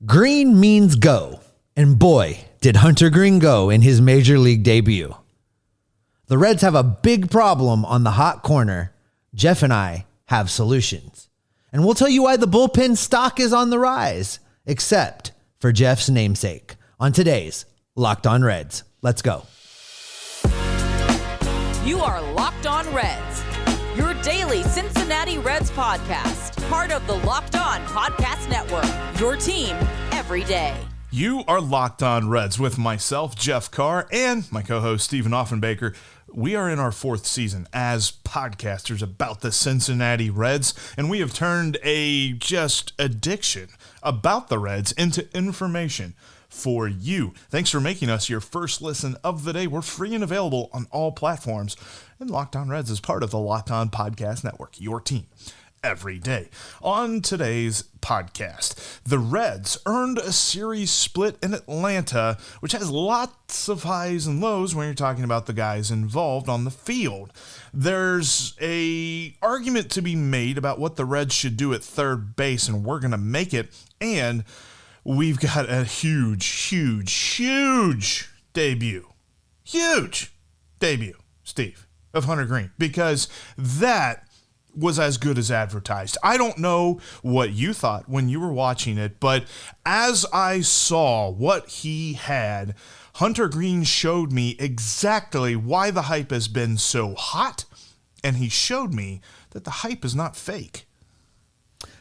Green means go, and boy, did Hunter Greene go in his major league debut. The Reds have a big problem on the hot corner. Jeff and I have solutions. And we'll tell you why the bullpen stock is on the rise, except for Jeff's namesake, on today's Locked On Reds. Let's go. You are Locked On Reds, your daily Cincinnati Reds podcast, part of the Locked On Podcast Network, your team every day. You are Locked On Reds with myself, Jeff Carr, and my co-host, Stephen Offenbaker. We are in our fourth season as podcasters about the Cincinnati Reds, and we have turned a just addiction about the Reds into information for you. Thanks for making us your first listen of the day. We're free and available on all platforms, and Locked On Reds is part of the Locked On Podcast Network, your team every day. On today's podcast, the Reds earned a series split in Atlanta, which has lots of highs and lows when you're talking about the guys involved on the field. There's a argument to be made about what the Reds should do at third base, and we're going to make it. And we've got a huge debut. Huge debut, Steve, of Hunter Greene, because that was as good as advertised. I don't know what you thought when you were watching it, but as I saw what he had, Hunter Greene showed me exactly why the hype has been so hot, and he showed me that the hype is not fake.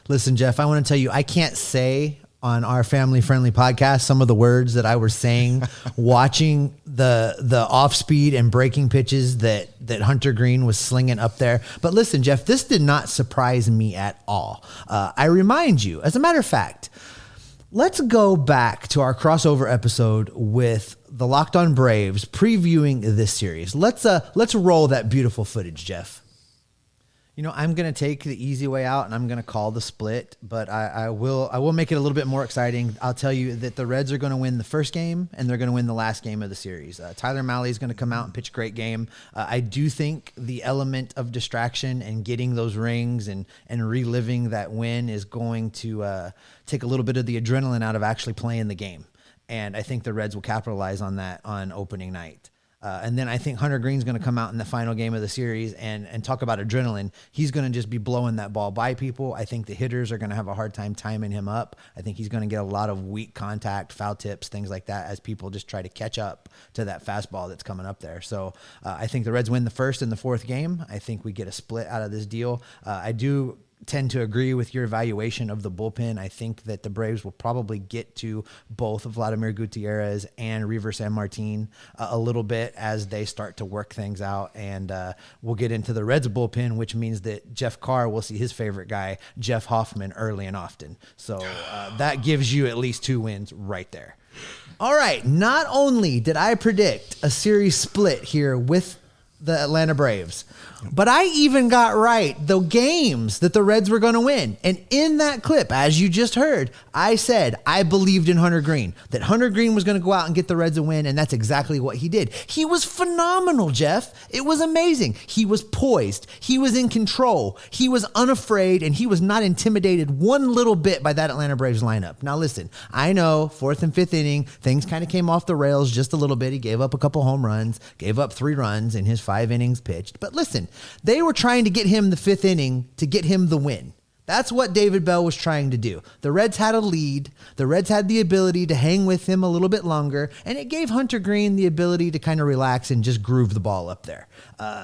Listen, Jeff, I want to tell you, I can't say on our family-friendly podcast some of the words that I was saying watching the off-speed and breaking pitches that Hunter Greene was slinging up there. But listen, Jeff, this did not surprise me at all. I remind you, as a matter of fact, let's go back to our crossover episode with the Locked On Braves previewing this series. Let's roll that beautiful footage, Jeff. You know, I'm going to take the easy way out and I'm going to call the split, but I will make it a little bit more exciting. I'll tell you that the Reds are going to win the first game and they're going to win the last game of the series. Tyler Mahle is going to come out and pitch a great game. I do think the element of distraction and getting those rings and reliving that win is going to take a little bit of the adrenaline out of actually playing the game. And I think the Reds will capitalize on that on opening night. And then I think Hunter Greene's going to come out in the final game of the series and talk about adrenaline. He's going to just be blowing that ball by people. I think the hitters are going to have a hard time timing him up. I think he's going to get a lot of weak contact, foul tips, things like that as people just try to catch up to that fastball that's coming up there. So I think the Reds win the first and the fourth game. I think we get a split out of this deal. I do tend to agree with your evaluation of the bullpen. I think that the Braves will probably get to both Vladimir Gutierrez and Reiver Sanmartin a little bit as they start to work things out. And we'll get into the Reds bullpen, which means that Jeff Carr will see his favorite guy, Jeff Hoffman, early and often. So that gives you at least 2 wins right there. All right. Not only did I predict a series split here with the Atlanta Braves, but I even got right the games that the Reds were going to win. And in that clip, as you just heard, I said I believed in Hunter Greene, that Hunter Greene was going to go out and get the Reds a win, and that's exactly what he did. He was phenomenal, Jeff. It was amazing. He was poised. He was in control. He was unafraid, and he was not intimidated one little bit by that Atlanta Braves lineup. Now, listen, I know 4th and 5th inning, things kind of came off the rails just a little bit. He gave up a couple home runs, gave up 3 runs in his 5 innings pitched. But listen, they were trying to get him the 5th inning to get him the win. That's what David Bell was trying to do. The Reds had a lead. The Reds had the ability to hang with him a little bit longer, and it gave Hunter Greene the ability to kind of relax and just groove the ball up there.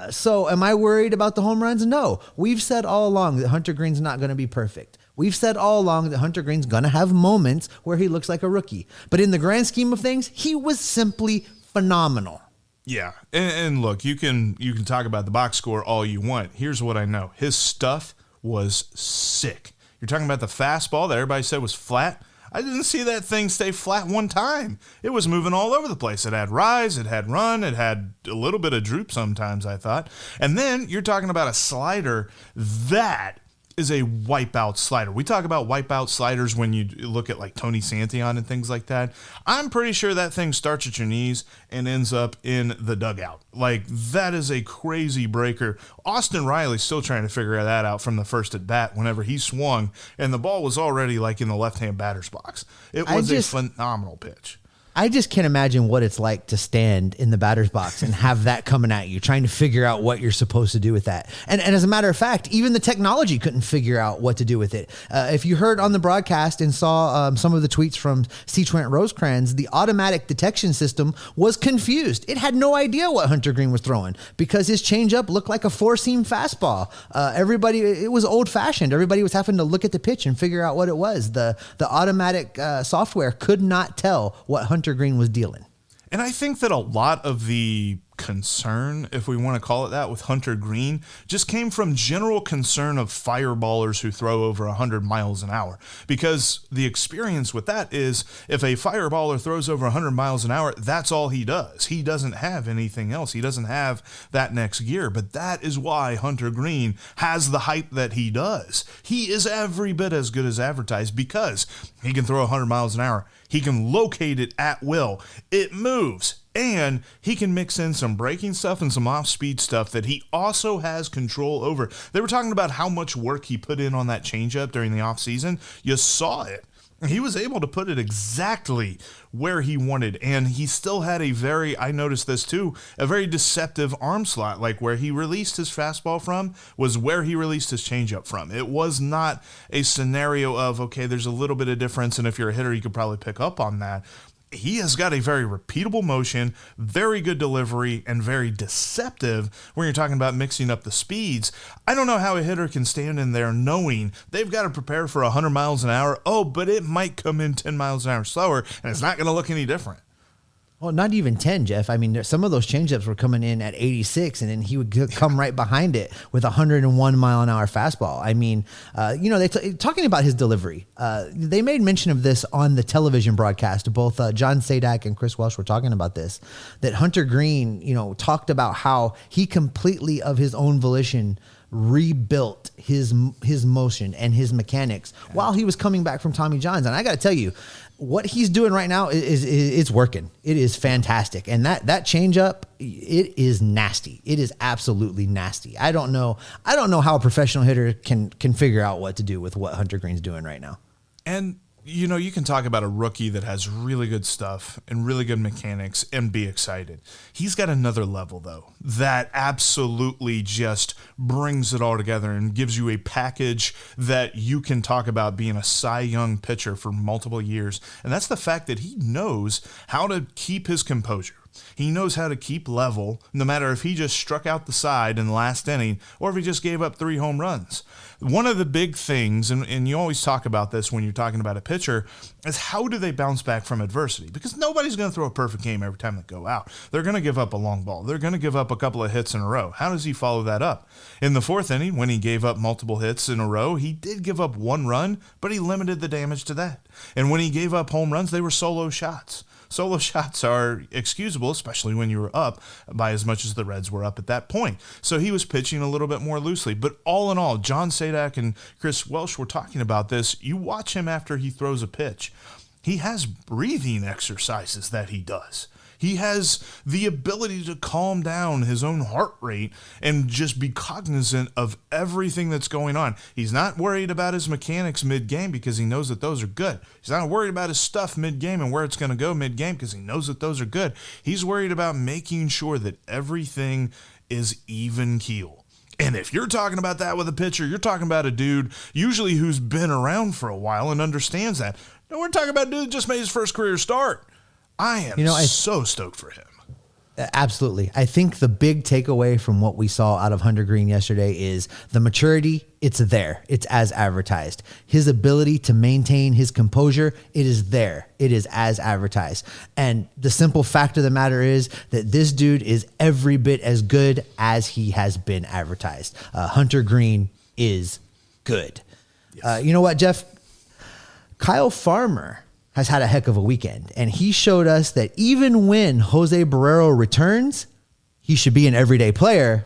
So am I worried about the home runs? No. We've said all along that Hunter Greene's not going to be perfect. We've said all along that Hunter Greene's going to have moments where he looks like a rookie. But in the grand scheme of things, he was simply phenomenal. Yeah, and look, you can talk about the box score all you want. Here's what I know. His stuff was sick. You're talking about the fastball that everybody said was flat. I didn't see that thing stay flat one time. It was moving all over the place. It had rise, it had run, it had a little bit of droop sometimes, I thought. And then you're talking about a slider that is a wipeout slider. We talk about wipeout sliders when you look at like Tony Santion and things like that. I'm pretty sure that thing starts at your knees and ends up in the dugout. Like, that is a crazy breaker. Austin Riley's still trying to figure that out from the first at bat whenever he swung, and the ball was already like in the left-hand batter's box. It was a phenomenal pitch. I just can't imagine what it's like to stand in the batter's box and have that coming at you, trying to figure out what you're supposed to do with that. And as a matter of fact, even the technology couldn't figure out what to do with it. If you heard on the broadcast and saw some of the tweets from C. Trent Rosecrans, the automatic detection system was confused. It had no idea what Hunter Greene was throwing because his changeup looked like a four-seam fastball. It was old-fashioned. Everybody was having to look at the pitch and figure out what it was. The automatic software could not tell what Hunter Greene was dealing. And I think that a lot of the concern, if we want to call it that, with Hunter Greene just came from general concern of fireballers who throw over 100 miles an hour. Because the experience with that is if a fireballer throws over 100 miles an hour, that's all he does. He doesn't have anything else. He doesn't have that next gear. But that is why Hunter Greene has the hype that he does. He is every bit as good as advertised because he can throw 100 miles an hour. He can locate it at will. It moves. And he can mix in some braking stuff and some off-speed stuff that he also has control over. They were talking about how much work he put in on that changeup during the offseason. You saw it. He was able to put it exactly where he wanted. And he still had I noticed this too, a very deceptive arm slot. Like where he released his fastball from was where he released his changeup from. It was not a scenario of, okay, there's a little bit of difference, and if you're a hitter, you could probably pick up on that. He has got a very repeatable motion, very good delivery, and very deceptive when you're talking about mixing up the speeds. I don't know how a hitter can stand in there knowing they've got to prepare for 100 miles an hour. Oh, but it might come in 10 miles an hour slower, and it's not going to look any different. Well, not even 10, Jeff. I mean, some of those changeups were coming in at 86, and then he would come right behind it with a 101 mile an hour fastball. I mean, talking about his delivery, they made mention of this on the television broadcast. Both John Sadak and Chris Welsh were talking about this, that Hunter Greene, talked about how he completely of his own volition rebuilt his motion and his mechanics while he was coming back from Tommy John's. And I got to tell you, what he's doing right now is working. It is fantastic. And that changeup, it is nasty. It is absolutely nasty. I don't know how a professional hitter can figure out what to do with what Hunter Greene's doing right now. And you can talk about a rookie that has really good stuff and really good mechanics and be excited. He's got another level, though, that absolutely just brings it all together and gives you a package that you can talk about being a Cy Young pitcher for multiple years. And that's the fact that he knows how to keep his composure. He knows how to keep level, no matter if he just struck out the side in the last inning or if he just gave up 3 home runs. One of the big things, and you always talk about this when you're talking about a pitcher, is how do they bounce back from adversity? Because nobody's going to throw a perfect game every time they go out. They're going to give up a long ball. They're going to give up a couple of hits in a row. How does he follow that up? In the 4th inning, when he gave up multiple hits in a row, he did give up 1 run, but he limited the damage to that. And when he gave up home runs, they were solo shots. Solo shots are excusable, especially when you were up by as much as the Reds were up at that point. So he was pitching a little bit more loosely. But all in all, John Sadak and Chris Welsh were talking about this. You watch him after he throws a pitch. He has breathing exercises that he does. He has the ability to calm down his own heart rate and just be cognizant of everything that's going on. He's not worried about his mechanics mid-game because he knows that those are good. He's not worried about his stuff mid-game and where it's going to go mid-game because he knows that those are good. He's worried about making sure that everything is even keel. And if you're talking about that with a pitcher, you're talking about a dude usually who's been around for a while and understands that. No, we're talking about a dude who just made his first career start. I am so stoked for him. Absolutely. I think the big takeaway from what we saw out of Hunter Greene yesterday is the maturity. It's there. It's as advertised. His ability to maintain his composure, it is there. It is as advertised. And the simple fact of the matter is that this dude is every bit as good as he has been advertised. Hunter Greene is good. Yes. You know what, Jeff? Kyle Farmer has had a heck of a weekend, and he showed us that even when Jose Barrero returns, he should be an everyday player,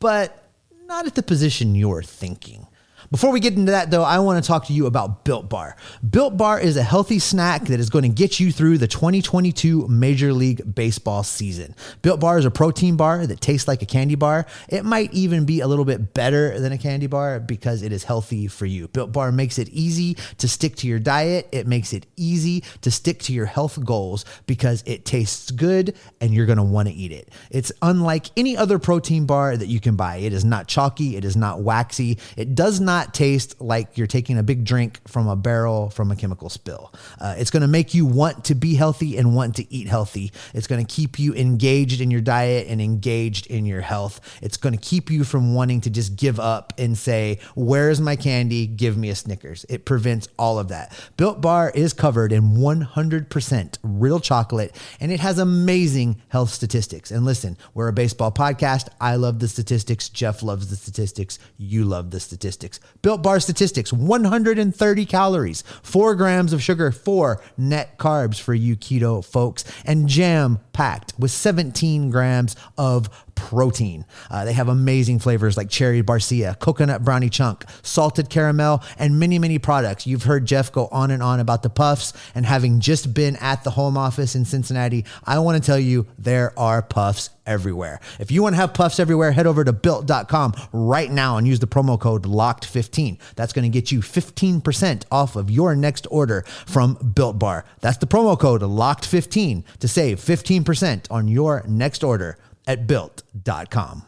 but not at the position you're thinking. Before we get into that, though, I want to talk to you about Built Bar. Built Bar is a healthy snack that is going to get you through the 2022 Major League Baseball season. Built Bar is a protein bar that tastes like a candy bar. It might even be a little bit better than a candy bar because it is healthy for you. Built Bar makes it easy to stick to your diet. It makes it easy to stick to your health goals because it tastes good and you're going to want to eat it. It's unlike any other protein bar that you can buy. It is not chalky. It is not waxy. It does not taste like you're taking a big drink from a barrel from a chemical spill. It's going to make you want to be healthy and want to eat healthy. It's going to keep you engaged in your diet and engaged in your health. It's going to keep you from wanting to just give up and say, where's my candy? Give me a Snickers. It prevents all of that. Built Bar is covered in 100% real chocolate, and it has amazing health statistics. And listen, we're a baseball podcast. I love the statistics. Jeff loves the statistics. You love the statistics. Built Bar statistics: 130 calories, 4 grams of sugar, 4 net carbs for you keto folks, and jam packed with 17 grams of protein. They have amazing flavors like cherry barcia, coconut brownie chunk, salted caramel, and many, many products. You've heard Jeff go on and on about the puffs, and having just been at the home office in Cincinnati, I want to tell you there are puffs everywhere. If you want to have puffs everywhere, head over to built.com right now and use the promo code LOCKED15. That's going to get you 15% off of your next order from Built Bar. That's the promo code LOCKED15 to save 15% on your next order at built.com.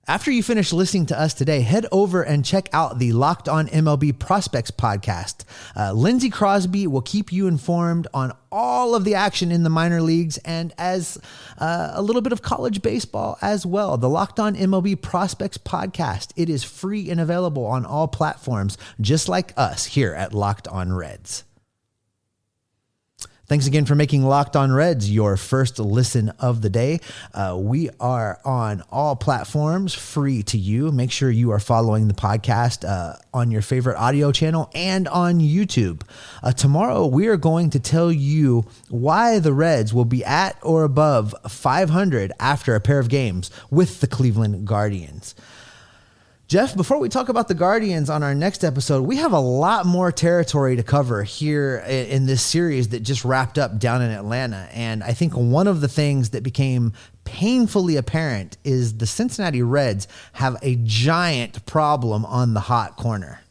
After you finish listening to us today, head over and check out the Locked On MLB Prospects podcast. Lindsey Crosby will keep you informed on all of the action in the minor leagues and as a little bit of college baseball as well. The Locked On MLB Prospects podcast. It is free and available on all platforms, just like us here at Locked On Reds. Thanks again for making Locked On Reds your first listen of the day. We are on all platforms, free to you. Make sure you are following the podcast on your favorite audio channel and on YouTube. Tomorrow, we are going to tell you why the Reds will be at or above 500 after a pair of games with the Cleveland Guardians. Jeff, before we talk about the Guardians on our next episode, we have a lot more territory to cover here in this series that just wrapped up down in Atlanta. And I think one of the things that became painfully apparent is the Cincinnati Reds have a giant problem on the hot corner.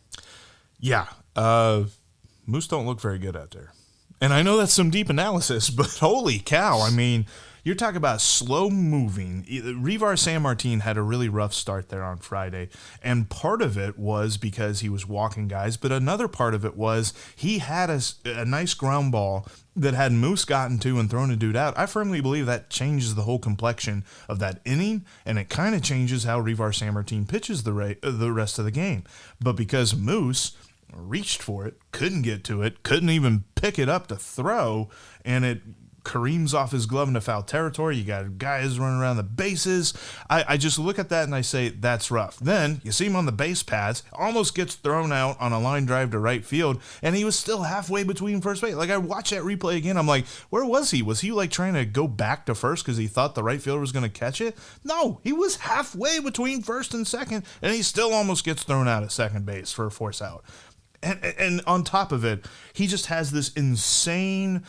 Yeah. Moose don't look very good out there. And I know that's some deep analysis, but holy cow. I mean, you're talking about slow moving. Reiver Sanmartin had a really rough start there on Friday, and part of it was because he was walking guys, but another part of it was he had a nice ground ball that had Moose gotten to and thrown a dude out. I firmly believe that changes the whole complexion of that inning, and it kind of changes how Reiver Sanmartin pitches the rest of the game. But because Moose reached for it, couldn't get to it, couldn't even pick it up to throw, and it careens off his glove into foul territory. You got guys running around the bases. I just look at that and I say, that's rough. Then you see him on the base paths, almost gets thrown out on a line drive to right field, and he was still halfway between first base. Like, I watched that replay again. I'm like, where was he? Was he like trying to go back to first because he thought the right fielder was going to catch it? No, he was halfway between first and second, and he still almost gets thrown out at second base for a force out. And on top of it, he just has this insane,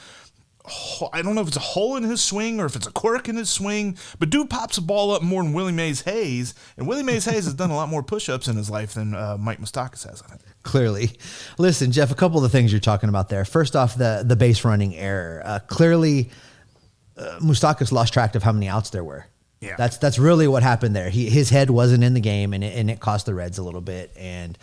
I don't know if it's a hole in his swing or if it's a quirk in his swing, but dude pops a ball up more than Willie Mays Hayes, and Willie Mays Hayes has done a lot more push-ups in his life than Mike Moustakas has on it. Clearly. Listen, Jeff, a couple of the things you're talking about there. First off, the base running error. Clearly, Moustakas lost track of how many outs there were. Yeah. That's really what happened there. His head wasn't in the game, and it cost the Reds a little bit, and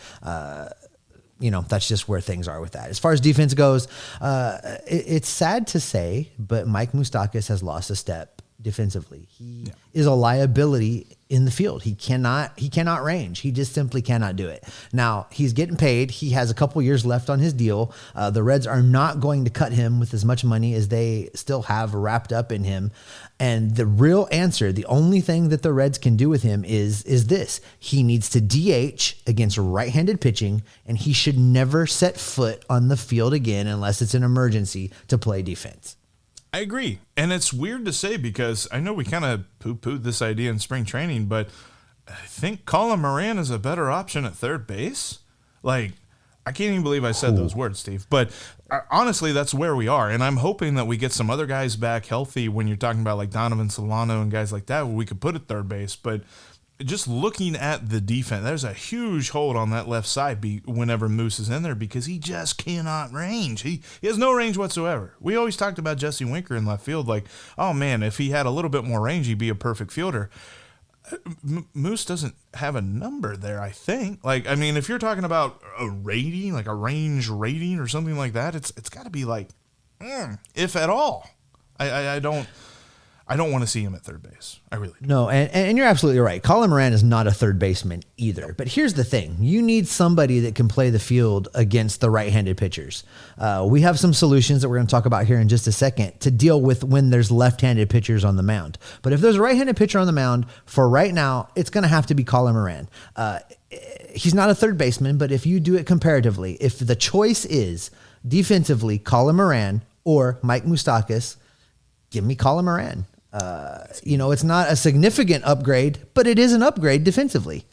that's just where things are with that. As far as defense goes, it's sad to say, but Mike Moustakas has lost a step defensively. He is a liability in the field. He cannot range. He just simply cannot do it. Now, he's getting paid. He has a couple years left on his deal. The Reds are not going to cut him with as much money as they still have wrapped up in him. And the real answer, the only thing that the Reds can do with him is this. He needs to DH against right-handed pitching, and he should never set foot on the field again unless it's an emergency to play defense. I agree. And it's weird to say because I know we kind of poo-pooed this idea in spring training, but I think Colin Moran is a better option at third base. Like, I can't even believe I said those words, Steve. But honestly, that's where we are. And I'm hoping that we get some other guys back healthy when you're talking about like Donovan Solano and guys like that, where we could put at third base. But just looking at the defense, there's a huge hold on that left side whenever Moose is in there because he just cannot range. He has no range whatsoever. We always talked about Jesse Winker in left field like, oh, man, if he had a little bit more range, he'd be a perfect fielder. Moose doesn't have a number there, I think. Like, I mean, if you're talking about a rating, like a range rating or something like that, it's got to be like, if at all. I don't want to see him at third base. I really don't. No, and you're absolutely right. Colin Moran is not a third baseman either. But here's the thing. You need somebody that can play the field against the right-handed pitchers. We have some solutions that we're going to talk about here in just a second to deal with when there's left-handed pitchers on the mound. But if there's a right-handed pitcher on the mound, for right now, it's going to have to be Colin Moran. He's not a third baseman, but if you do it comparatively, if the choice is defensively Colin Moran or Mike Moustakas, give me Colin Moran. It's not a significant upgrade, but it is an upgrade defensively.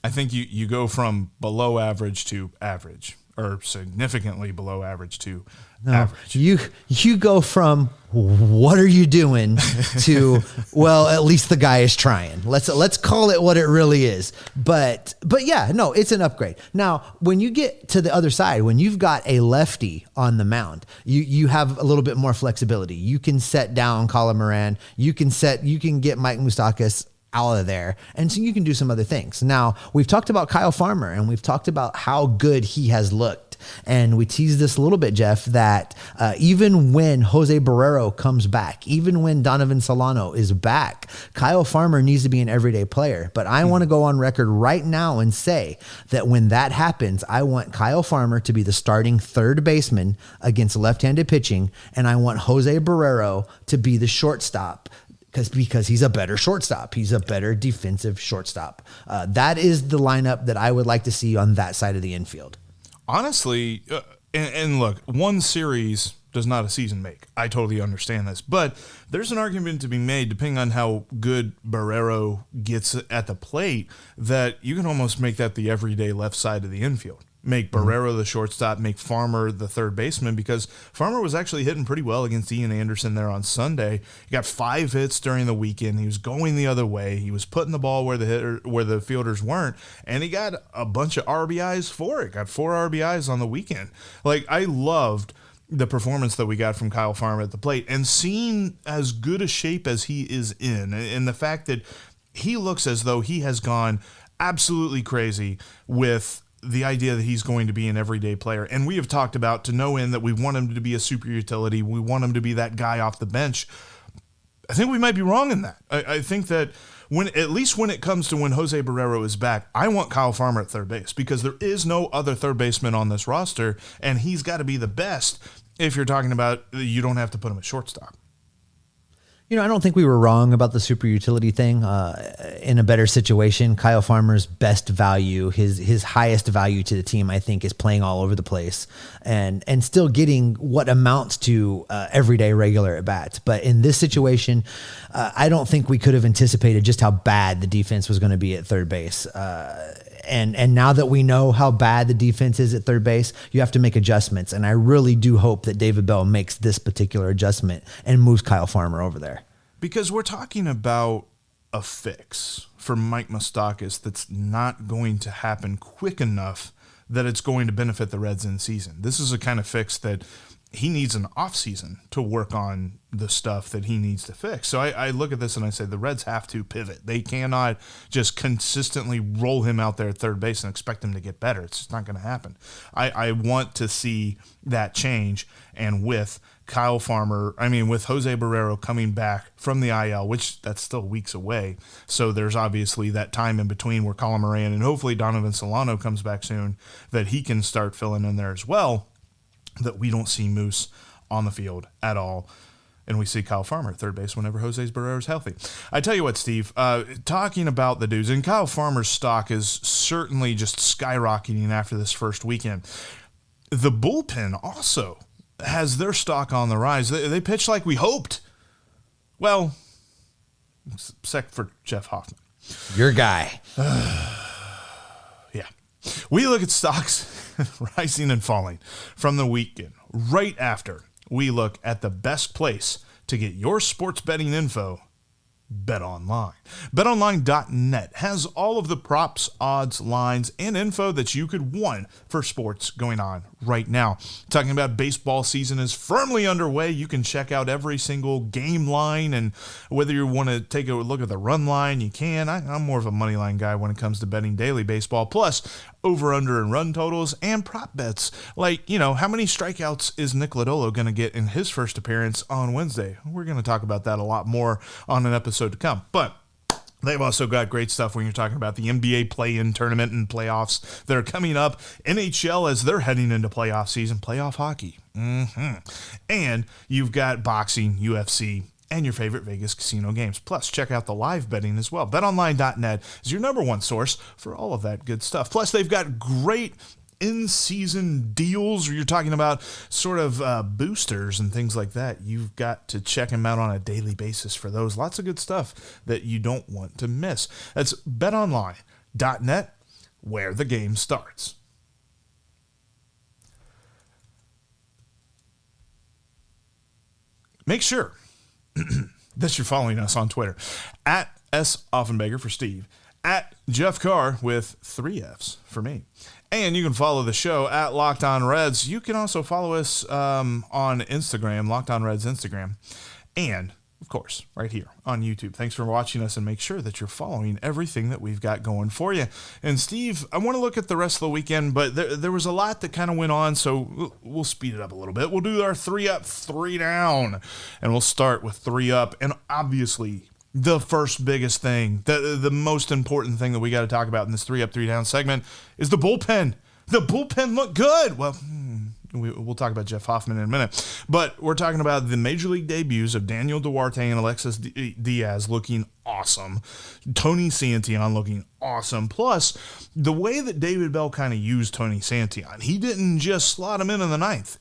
I think you go from below average to average, or significantly below average to average. You go from what are you doing to, well, at least the guy is trying. Let's call it what it really is. But yeah, no, it's an upgrade. Now, when you get to the other side, when you've got a lefty on the mound, you have a little bit more flexibility. You can set down Colin Moran. You can get Mike Moustakas out of there. And so you can do some other things. Now, we've talked about Kyle Farmer and we've talked about how good he has looked. And we teased this a little bit, Jeff, that even when Jose Barrero comes back, even when Donovan Solano is back, Kyle Farmer needs to be an everyday player. But I want to go on record right now and say that when that happens, I want Kyle Farmer to be the starting third baseman against left-handed pitching, and I want Jose Barrero to be the shortstop because he's a better shortstop. He's a better defensive shortstop. That is the lineup that I would like to see on that side of the infield. Honestly, and look, one series does not a season make. I totally understand this. But there's an argument to be made, depending on how good Barrero gets at the plate, that you can almost make that the everyday left side of the infield. Make Barrero the shortstop, make Farmer the third baseman, because Farmer was actually hitting pretty well against Ian Anderson there on Sunday. He got 5 hits during the weekend. He was going the other way. He was putting the ball where the fielders weren't, and he got a bunch of RBIs for it. Got 4 RBIs on the weekend. Like, I loved the performance that we got from Kyle Farmer at the plate, and seeing as good a shape as he is in, and the fact that he looks as though he has gone absolutely crazy with the idea that he's going to be an everyday player. And we have talked about to no end that we want him to be a super utility. We want him to be that guy off the bench. I think we might be wrong in that. I think that at least when it comes to when Jose Barrero is back, I want Kyle Farmer at third base, because there is no other third baseman on this roster, and he's got to be the best if you're talking about you don't have to put him at shortstop. I don't think we were wrong about the super utility thing. In a better situation, Kyle Farmer's best value, his highest value to the team, I think, is playing all over the place and still getting what amounts to everyday regular at bats. But in this situation, I don't think we could have anticipated just how bad the defense was going to be at third base. And now that we know how bad the defense is at third base, you have to make adjustments. And I really do hope that David Bell makes this particular adjustment and moves Kyle Farmer over there. Because we're talking about a fix for Mike Moustakas that's not going to happen quick enough that it's going to benefit the Reds in season. This is a kind of fix that he needs an offseason to work on the stuff that he needs to fix. So I look at this and I say the Reds have to pivot. They cannot just consistently roll him out there at third base and expect him to get better. It's just not going to happen. I want to see that change, and with Kyle Farmer, with Jose Barrero coming back from the IL, which that's still weeks away. So there's obviously that time in between where Colin Moran and hopefully Donovan Solano comes back soon, that he can start filling in there as well, that we don't see Moose on the field at all. And we see Kyle Farmer at third base whenever Jose Barrero is healthy. I tell you what, Steve, talking about the dudes, and Kyle Farmer's stock is certainly just skyrocketing after this first weekend. The bullpen also has their stock on the rise. They pitched like we hoped. Well, except for Jeff Hoffman. Your guy. Yeah. We look at stocks rising and falling from the weekend. Right after, we look at the best place to get your sports betting info, BetOnline. BetOnline.net has all of the props, odds, lines, and info that you could want for sports going on right now. Talking about baseball season is firmly underway. You can check out every single game line, and whether you want to take a look at the run line, you can. I'm more of a money line guy when it comes to betting daily baseball. Plus, over, under, and run totals and prop bets. Like, how many strikeouts is Nick Lodolo going to get in his first appearance on Wednesday? We're going to talk about that a lot more on an episode to come. But they've also got great stuff when you're talking about the NBA play-in tournament and playoffs that are coming up. NHL as they're heading into playoff season, playoff hockey. And you've got boxing, UFC, and your favorite Vegas casino games. Plus, check out the live betting as well. BetOnline.net is your number one source for all of that good stuff. Plus, they've got great in-season deals, or you're talking about sort of boosters and things like that. You've got to check them out on a daily basis for those. Lots of good stuff that you don't want to miss. That's BetOnline.net, where the game starts. Make sure that you're following us on Twitter at S. Offenbaker for Steve, at Jeff Carr with 3 F's for me. And you can follow the show at Locked On Reds. You can also follow us on Instagram, Locked On Reds Instagram. And, of course, right here on YouTube. Thanks for watching us, and make sure that you're following everything that we've got going for you. And, Steve, I want to look at the rest of the weekend, but there was a lot that kind of went on, so we'll speed it up a little bit. We'll do our 3 up, 3 down, and we'll start with 3 up. And, obviously, the first biggest thing, the most important thing that we got to talk about in this 3 up, 3 down segment is the bullpen. The bullpen looked good. Well, we'll talk about Jeff Hoffman in a minute. But we're talking about the major league debuts of Daniel Duarte and Alexis Diaz looking awesome. Tony Santillan looking awesome. Plus, the way that David Bell kind of used Tony Santillan, he didn't just slot him in the ninth.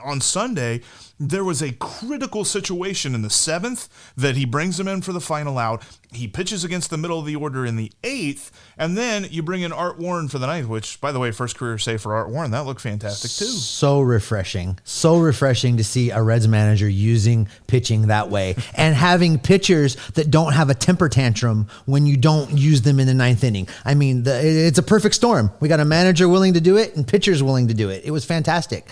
On Sunday, there was a critical situation in the 7th that he brings him in for the final out. He pitches against the middle of the order in the 8th, and then you bring in Art Warren for the 9th, which, by the way, first career save for Art Warren. That looked fantastic, too. So refreshing. So refreshing to see a Reds manager using pitching that way and having pitchers that don't have a temper tantrum when you don't use them in the 9th inning. I mean, it's a perfect storm. We got a manager willing to do it and pitchers willing to do it. It was fantastic.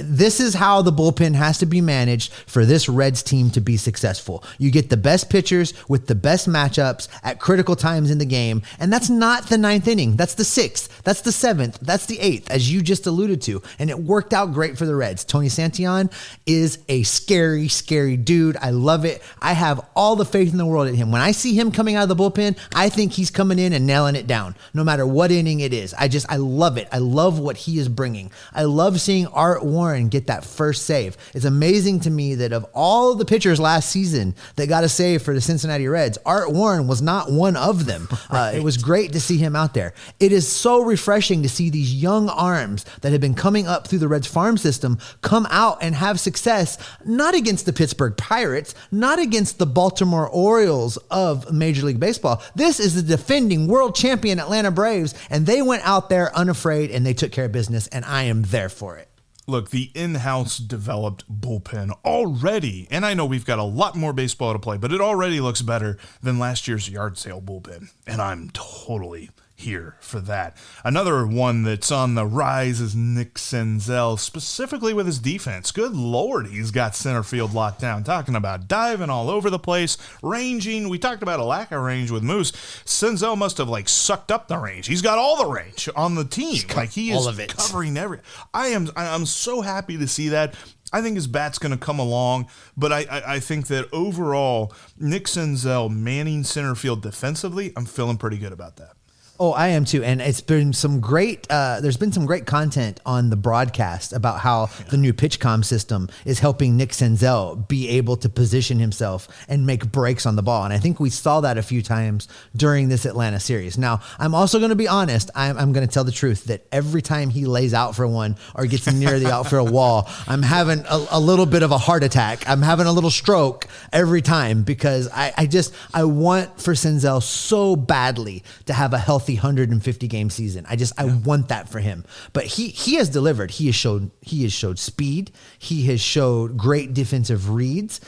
This is how the bullpen has to be managed for this Reds team to be successful. You get the best pitchers with the best matchups at critical times in the game, and that's not the 9th inning. That's the 6th. That's the 7th. That's the 8th, as you just alluded to, and it worked out great for the Reds. Tony Santillan is a scary, scary dude. I love it. I have all the faith in the world in him. When I see him coming out of the bullpen, I think he's coming in and nailing it down, no matter what inning it is. I love it. I love what he is bringing. I love seeing Art Warren get that first save. It's amazing to me that of all the pitchers last season that got a save for the Cincinnati Reds, Art Warren was not one of them. Right. It was great to see him out there. It is so refreshing to see these young arms that have been coming up through the Reds farm system come out and have success, not against the Pittsburgh Pirates, not against the Baltimore Orioles of Major League Baseball. This is the defending world champion Atlanta Braves, and they went out there unafraid and they took care of business, and I am there for it. Look, the in-house developed bullpen already, and I know we've got a lot more baseball to play, but it already looks better than last year's yard sale bullpen, and I'm totally here for that. Another one that's on the rise is Nick Senzel, specifically with his defense. Good Lord, he's got center field locked down. Talking about diving all over the place, ranging. We talked about a lack of range with Moose. Senzel must have sucked up the range. He's got all the range on the team. He is covering every. I'm so happy to see that. I think his bat's going to come along, but I think that overall, Nick Senzel manning center field defensively, I'm feeling pretty good about that. Oh, I am too. And it's been some great, there's been some great content on the broadcast about how the new PitchCom system is helping Nick Senzel be able to position himself and make breaks on the ball. And I think we saw that a few times during this Atlanta series. Now, I'm also going to be honest. I'm going to tell the truth that every time he lays out for one or gets near the outfield wall, I'm having a little bit of a heart attack. I'm having a little stroke every time because I want for Senzel so badly to have a healthy 150 game season. I want that for him. But he has delivered. He has showed speed. He has showed great defensive reads.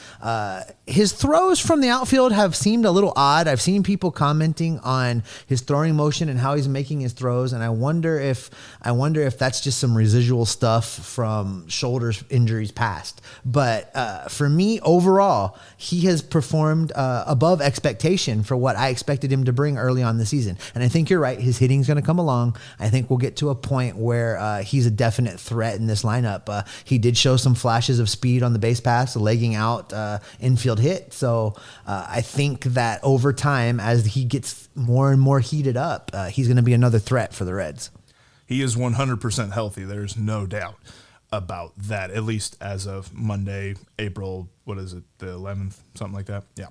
His throws from the outfield have seemed a little odd. I've seen people commenting on his throwing motion and how he's making his throws, and I wonder if that's just some residual stuff from shoulder injuries past. But for me, overall, he has performed above expectation for what I expected him to bring early on the season. And I think you're right. His hitting's going to come along. I think we'll get to a point where he's a definite threat in this lineup. He did show some flashes of speed on the base pass, a legging out infield hit. So I think that over time, as he gets more and more heated up, he's going to be another threat for the Reds. He is 100% healthy. There's no doubt about that, at least as of Monday, April, what is it, the 11th, something like that? Yeah.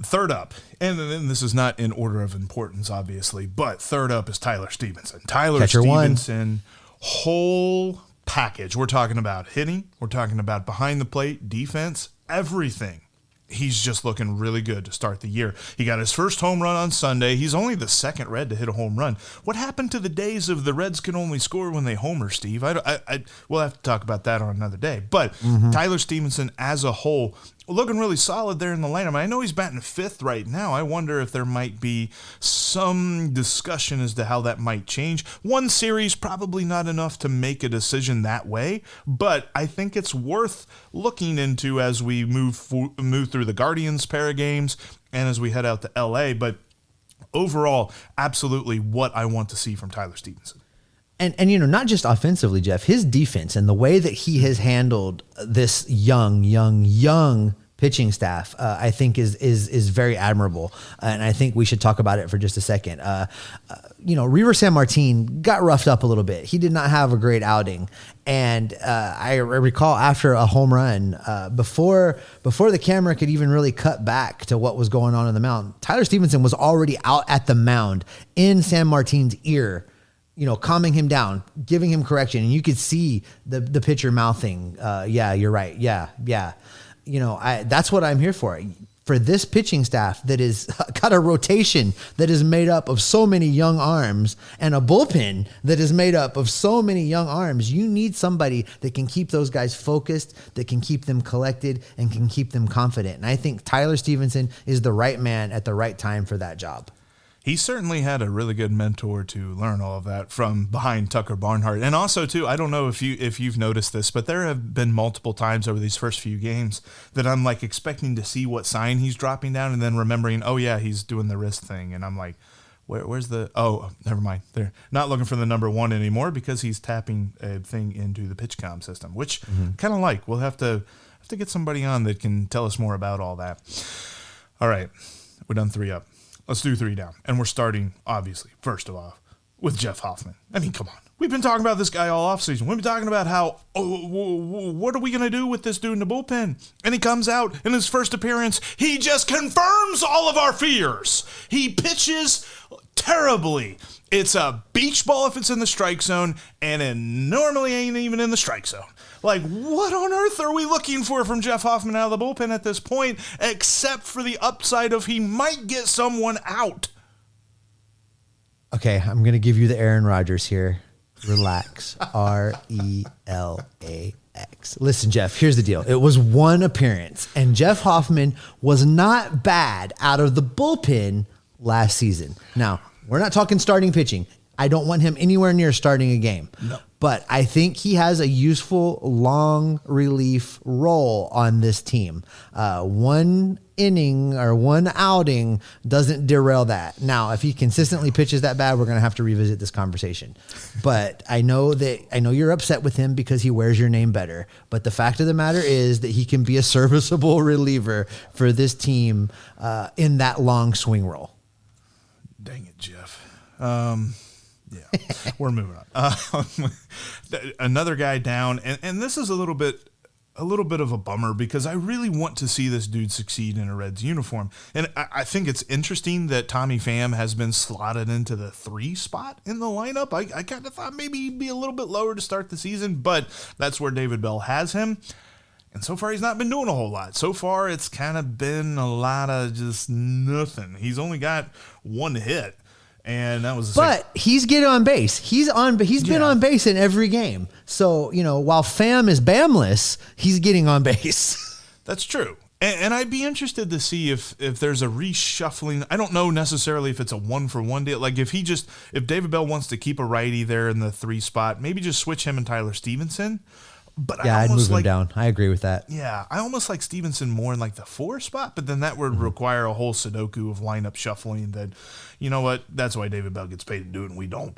Third up, and this is not in order of importance, obviously, but third up is Tyler Stephenson. Tyler Catcher Stephenson, whole package. We're talking about hitting. We're talking about behind the plate, defense, everything. He's just looking really good to start the year. He got his first home run on Sunday. He's only the second Red to hit a home run. What happened to the days of the Reds can only score when they homer, Steve? We'll have to talk about that on another day. But Tyler Stephenson as a whole, looking really solid there in the lineup. I know he's batting fifth right now. I wonder if there might be some discussion as to how that might change. One series, probably not enough to make a decision that way, but I think it's worth looking into as we move through the Guardians pair of games and as we head out to LA. But overall, absolutely what I want to see from Tyler Stephenson. And you know, not just offensively, Jeff, his defense and the way that he has handled this young pitching staff, I think is very admirable. And I think we should talk about it for just a second. You know, Reiver Sanmartin got roughed up a little bit. He did not have a great outing. And I recall after a home run, before the camera could even really cut back to what was going on the mound, Tyler Stephenson was already out at the mound in Sanmartin's ear, you know, calming him down, giving him correction. And you could see the pitcher mouthing, yeah, you're right. Yeah. You know, that's what I'm here for. For this pitching staff that is got a rotation that is made up of so many young arms and a bullpen that is made up of so many young arms, you need somebody that can keep those guys focused, that can keep them collected, and can keep them confident. And I think Tyler Stephenson is the right man at the right time for that job. He certainly had a really good mentor to learn all of that from behind Tucker Barnhart. And also, too, I don't know if you've noticed this, but there have been multiple times over these first few games that I'm like expecting to see what sign he's dropping down and then remembering, oh, yeah, he's doing the wrist thing. And I'm like, where's the – oh, never mind. They're not looking for the number one anymore because he's tapping a thing into the PitchCom system, which kind of like. We'll have to get somebody on that can tell us more about all that. All right, we're done 3 up. Let's do 3 down. And we're starting, obviously, first of all, with Jeff Hoffman. I mean, come on. We've been talking about this guy all offseason. We've been talking about how, what are we going to do with this dude in the bullpen? And he comes out in his first appearance. He just confirms all of our fears. He pitches terribly. It's a beach ball if it's in the strike zone, and it normally ain't even in the strike zone. Like, what on earth are we looking for from Jeff Hoffman out of the bullpen at this point, except for the upside of he might get someone out? Okay, I'm going to give you the Aaron Rodgers here. Relax. RELAX. Listen, Jeff, here's the deal. It was one appearance, and Jeff Hoffman was not bad out of the bullpen last season. Now, we're not talking starting pitching. I don't want him anywhere near starting a game. No. But I think he has a useful long relief role on this team. One inning or one outing doesn't derail that. Now, if he consistently pitches that bad, we're going to have to revisit this conversation. But I know you're upset with him because he wears your name better. But the fact of the matter is that he can be a serviceable reliever for this team in that long swing role. Dang it, Jeff. Yeah, we're moving on. Another guy down, and this is a little bit of a bummer because I really want to see this dude succeed in a Reds uniform. And I think it's interesting that Tommy Pham has been slotted into the 3 spot in the lineup. I kind of thought maybe he'd be a little bit lower to start the season, but that's where David Bell has him. And so far, he's not been doing a whole lot. So far, it's kind of been a lot of just nothing. He's only got 1 hit. And that was he's getting on base. He's been on base in every game. So, while Pham is Bamless, he's getting on base. That's true. And I'd be interested to see if there's a reshuffling. I don't know necessarily if it's a 1-for-1 deal. Like if David Bell wants to keep a righty there in the 3 spot, maybe just switch him and Tyler Stephenson. But yeah, I'd move him down. I agree with that. Yeah, I almost like Stephenson more in like the 4 spot, but then that would require a whole Sudoku of lineup shuffling that, you know what, that's why David Bell gets paid to do it and we don't.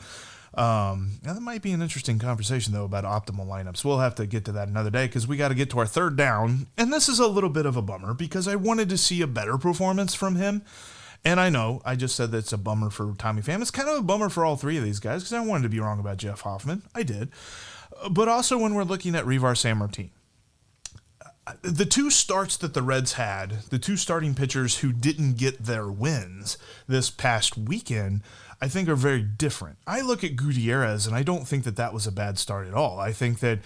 Now that might be an interesting conversation, though, about optimal lineups. We'll have to get to that another day because we got to get to our 3rd down. And this is a little bit of a bummer because I wanted to see a better performance from him. And I know I just said that's a bummer for Tommy Pham. It's kind of a bummer for all 3 of these guys because I wanted to be wrong about Jeff Hoffman. I did. But also when we're looking at Reiver Sanmartin, the 2 starts that the Reds had, the 2 starting pitchers who didn't get their wins this past weekend, I think are very different. I look at Gutierrez, and I don't think that was a bad start at all. I think that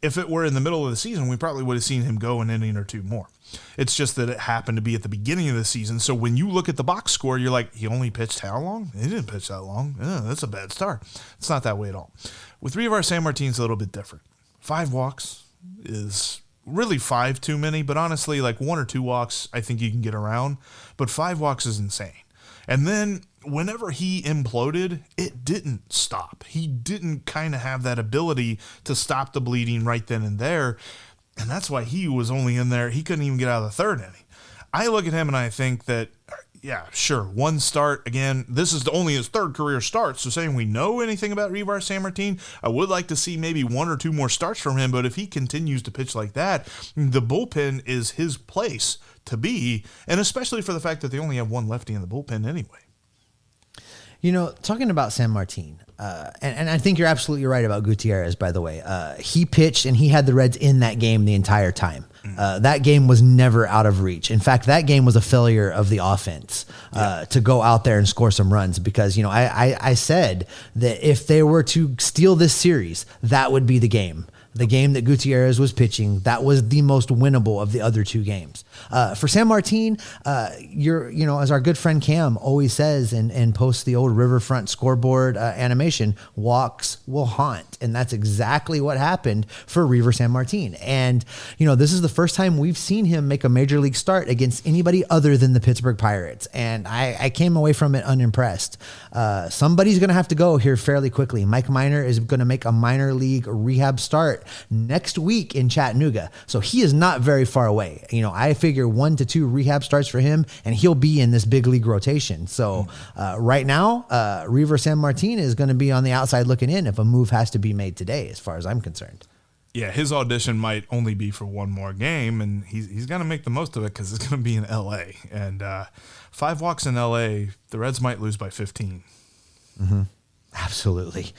if it were in the middle of the season, we probably would have seen him go an inning or 2 more. It's just that it happened to be at the beginning of the season. So when you look at the box score, you're like, he only pitched how long? He didn't pitch that long. That's a bad start. It's not that way at all. With Reiver Sanmartin, it's a little bit different. 5 walks is really 5 too many, but honestly, like 1 or 2 walks, I think you can get around. But 5 walks is insane. And then whenever he imploded, it didn't stop. He didn't kind of have that ability to stop the bleeding right then and there. And that's why he was only in there. He couldn't even get out of the 3rd inning. I look at him and I think that, yeah, sure, 1 start. Again, this is only his 3rd career start. So saying we know anything about Reiver Sanmartin, I would like to see maybe 1 or 2 more starts from him. But if he continues to pitch like that, the bullpen is his place to be. And especially for the fact that they only have 1 lefty in the bullpen anyway. Talking about Sanmartin, and I think you're absolutely right about Gutierrez, by the way. He pitched and he had the Reds in that game the entire time. That game was never out of reach. In fact, that game was a failure of the offense to go out there and score some runs because, I said that if they were to steal this series, that would be the game. The game that Gutierrez was pitching, that was the most winnable of the other 2 games. For Sanmartin, as our good friend Cam always says and posts the old Riverfront scoreboard animation, walks will haunt. And that's exactly what happened for Reiver Sanmartin. And, this is the first time we've seen him make a major league start against anybody other than the Pittsburgh Pirates. And I came away from it unimpressed. Somebody's going to have to go here fairly quickly. Mike Minor is going to make a minor league rehab start next week in Chattanooga. So he is not very far away. I figure 1 to 2 rehab starts for him and he'll be in this big league rotation. So right now, Reiver Sanmartin is going to be on the outside looking in if a move has to be made today, as far as I'm concerned. Yeah, his audition might only be for 1 more game, and he's going to make the most of it because it's going to be in L.A. And 5 walks in L.A., the Reds might lose by 15. Mm-hmm. Absolutely.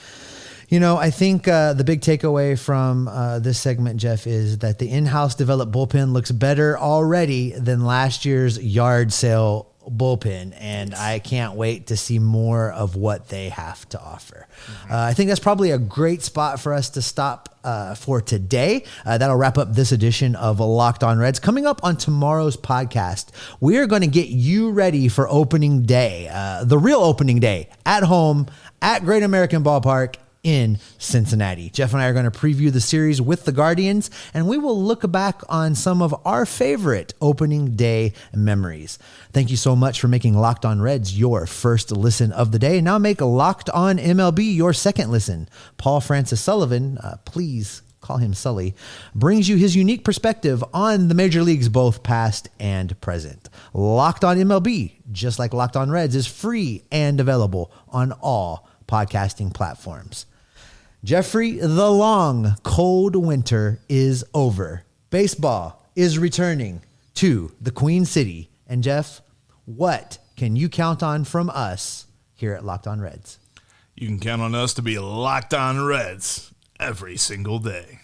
I think the big takeaway from this segment, Jeff, is that the in-house developed bullpen looks better already than last year's yard sale bullpen, and I can't wait to see more of what they have to offer. I think that's probably a great spot for us to stop for today. That'll wrap up this edition of Locked On Reds. Coming up on tomorrow's podcast, we are going to get you ready for opening day, the real opening day at home at Great American Ballpark in Cincinnati. Jeff and I are going to preview the series with the Guardians, and we will look back on some of our favorite opening day memories. Thank you so much for making Locked On Reds your first listen of the day. Now make Locked On MLB your second listen. Paul Francis Sullivan, please call him Sully, brings you his unique perspective on the major leagues, both past and present. Locked On MLB, just like Locked On Reds, is free and available on all podcasting platforms. Jeffrey, the long, cold winter is over. Baseball is returning to the Queen City. And Jeff, what can you count on from us here at Locked On Reds? You can count on us to be Locked On Reds every single day.